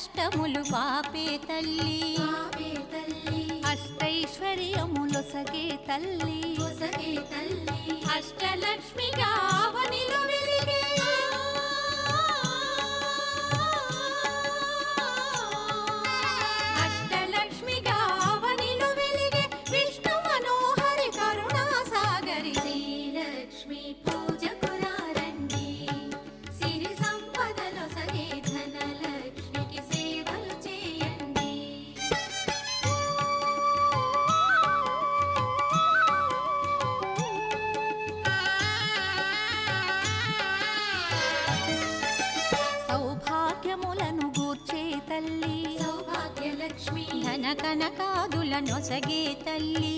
కష్టములు పాపే తల్లి అష్టైశ్వర్యములొసగే తల్లి అష్టలక్ష్మిగా అవనిలో వెలిగే అష్టలక్ష్మిగా అవనిలో వెలిగే విష్ణు మనోహరి కరుణా సాగరి శ్రీలక్ష్మి పూజకు రండి సిరి సంపదలో సగే ధనలక్ష్మికి సేవలు చేయండి సౌభాగ్యములను గూర్చే తల్లి సౌభాగ్యలక్ష్మి ధన కనకాదులనొసగే తల్లి